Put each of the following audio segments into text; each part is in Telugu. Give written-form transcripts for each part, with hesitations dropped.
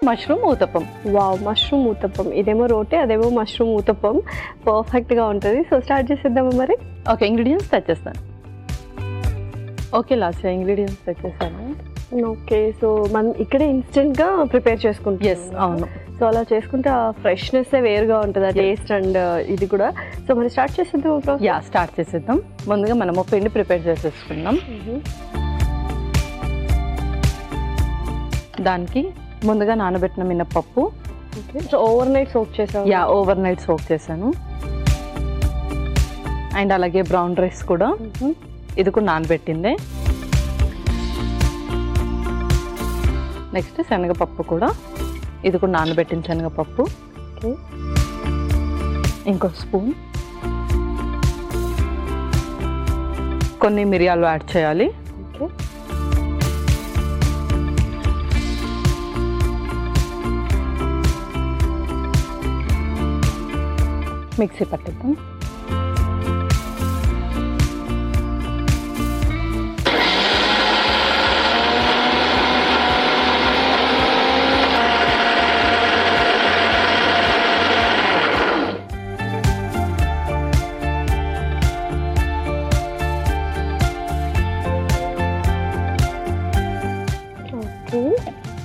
Mushroom uttapam. Wow, mushroom uttapam. ఇదేమో రోటీ, అదేమో మష్రూమ్ ఊతప్పం. పర్ఫెక్ట్గా ఉంటుంది. సో స్టార్ట్ చేసేద్దామా మరి? ఓకే, ఇంగ్రీడియంట్స్ తెచ్చేస్తాను. ఓకే లాస్ట్ ఇంగ్రీడియంట్స్ తెచ్చేస్తాను. ఓకే, సో మనం ఇక్కడే ఇన్స్టెంట్గా ప్రిపేర్ చేసుకుంటాం. ఎస్, అవును. సో అలా చేసుకుంటే ఆ ఫ్రెష్నెస్ వేరుగా ఉంటుంది, ఆ టేస్ట్ అండ్ ఇది కూడా. సో మరి స్టార్ట్ చేసేద్దాం. యా, స్టార్ట్ చేసేద్దాం. ముందుగా మనము పిండి ప్రిపేర్ చేసేసుకుందాం. దానికి ముందుగా నానబెట్టిన మినప్పప్పు. Okay, so over night soak చేసాను. యా, ఓవర్ నైట్ సోక్ చేశాను. అండ్ అలాగే బ్రౌన్ రైస్ కూడా, ఇది కూడా నానబెట్టిందే. నెక్స్ట్ శనగపప్పు కూడా, ఇది కూడా నానబెట్టిన శనగపప్పు. ఓకే, ఇంకో స్పూన్. కొన్ని మిరియాలు యాడ్ చేయాలి. Okay, mixie పట్టిద్దాం.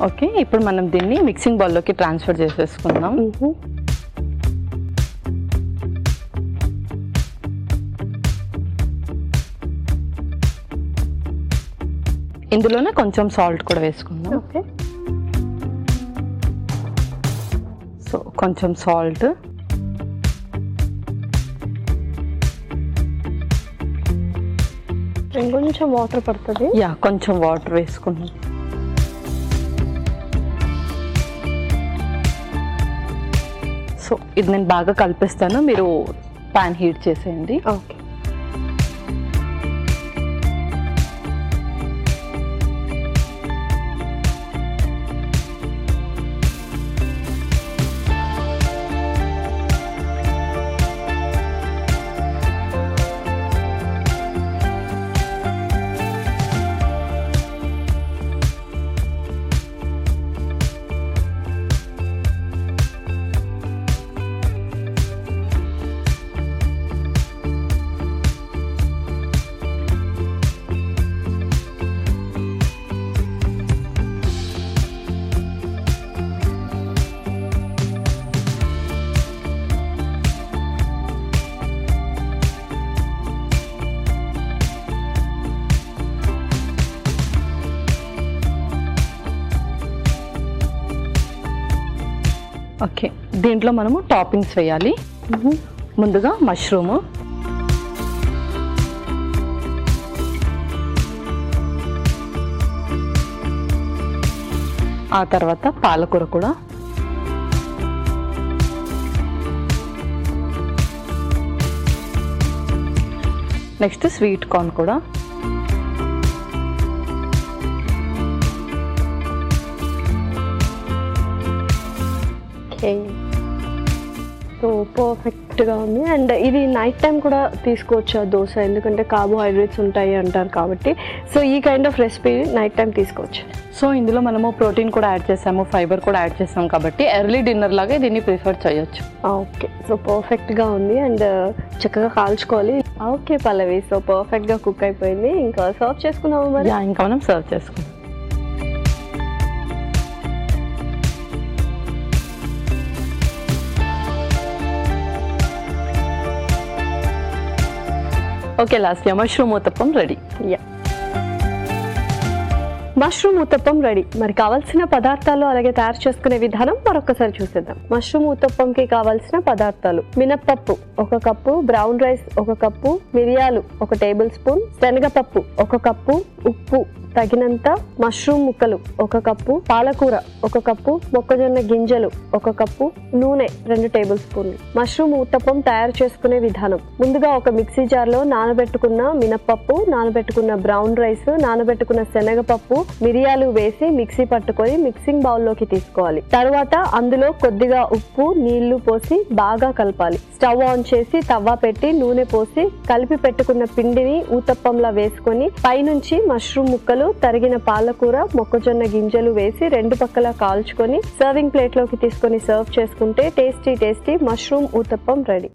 ఓకే, ఇప్పుడు మనం దీన్ని మిక్సింగ్ బౌల్లోకి ట్రాన్స్ఫర్ చేసేసుకుందాం. ఇందులోనే కొంచెం సాల్ట్ కూడా వేసుకుందాం. ఓకే, సో కొంచెం సాల్ట్, కొంచెం వాటర్ పడుతుంది. యా, కొంచెం వాటర్ వేసుకున్నాం. సో ఇది నేను బాగా కలిపిస్తాను, మీరు ప్యాన్ హీట్ చేసేయండి. ఓకే, ఓకే, దీంట్లో మనము టాపింగ్స్ వేయాలి. ముందుగా మష్రూమ్, ఆ తర్వాత పాలకూర కూడా, నెక్స్ట్ స్వీట్ కార్న్ కూడా, సో పర్ఫెక్ట్గా ఉంది. అండ్ ఇది నైట్ టైం కూడా తీసుకోవచ్చు దోశ, ఎందుకంటే కార్బోహైడ్రేట్స్ ఉంటాయి అంటారు కాబట్టి. సో ఈ kind of recipe night time తీసుకోవచ్చు. సో ఇందులో మనము ప్రోటీన్ కూడా యాడ్ చేసాము, ఫైబర్ కూడా యాడ్ చేసాము కాబట్టి ఎర్లీ డిన్నర్ లాగా దీన్ని ప్రిఫర్ చేయొచ్చు. ఓకే, సో పర్ఫెక్ట్గా ఉంది అండ్ చక్కగా కాల్చుకోవాలి. ఓకే పల్లవి, సో పర్ఫెక్ట్గా కుక్ అయిపోయింది. ఇంకా సర్వ్ చేసుకున్నాము మరి? ఇంకా మనం సర్వ్ చేసుకుందాం. Okay, last mushroom uttapam ready. Yeah, mushroom uttapam ready. మరి కావాల్సిన పదార్థాలు అలాగే తయారు చేసుకునే విధానం మరొకసారి చూసేద్దాం. మష్రూమ్ ఊతప్పంకి కావాల్సిన పదార్థాలు: మినప్పప్పు 1 కప్పు, బ్రౌన్ రైస్ 1 కప్పు, మిరియాలు 1 టేబుల్ స్పూన్, శనగపప్పు 1 కప్పు, ఉప్పు తగినంత, మష్రూమ్ ముక్కలు 1 కప్పు, పాలకూర 1 కప్పు, మొక్కజొన్న గింజలు 1 కప్పు, నూనె 2 టేబుల్ స్పూన్లు. మష్రూమ్ ఊతప్పం తయారు చేసుకునే విధానం: ముందుగా ఒక మిక్సీ జార్లో నానబెట్టుకున్న మినప్పప్పు, నానబెట్టుకున్న బ్రౌన్ రైస్, నానబెట్టుకున్న శనగపప్పు, మిరియాలు వేసి మిక్సీ పట్టుకొని మిక్సింగ్ బౌల్లోకి తీసుకోవాలి. తర్వాత అందులో కొద్దిగా ఉప్పు, నీళ్లు పోసి బాగా కలపాలి. స్టవ్ ఆన్ చేసి తవ్వ పెట్టి నూనె పోసి కలిపి పెట్టుకున్న పిండిని ఊతప్పంలా వేసుకొని పైనుంచి మష్రూమ్ ముక్కలు, తరిగిన పాలకూర, మొక్కజొన్న గింజలు వేసి రెండు పక్కల కాల్చుకొని సర్వింగ్ ప్లేట్ లోకి తీసుకొని సర్వ్ చేసుకుంటే టేస్టీ మష్రూమ్ ఊతప్పం రెడీ.